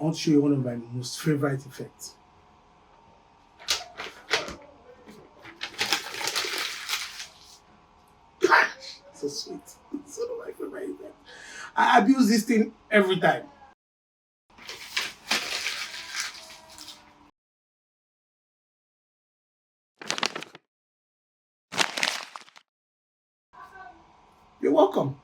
I want to show you one of my most favorite effects. So sweet. It's one of my favorite effects. I abuse this thing every time. You're welcome.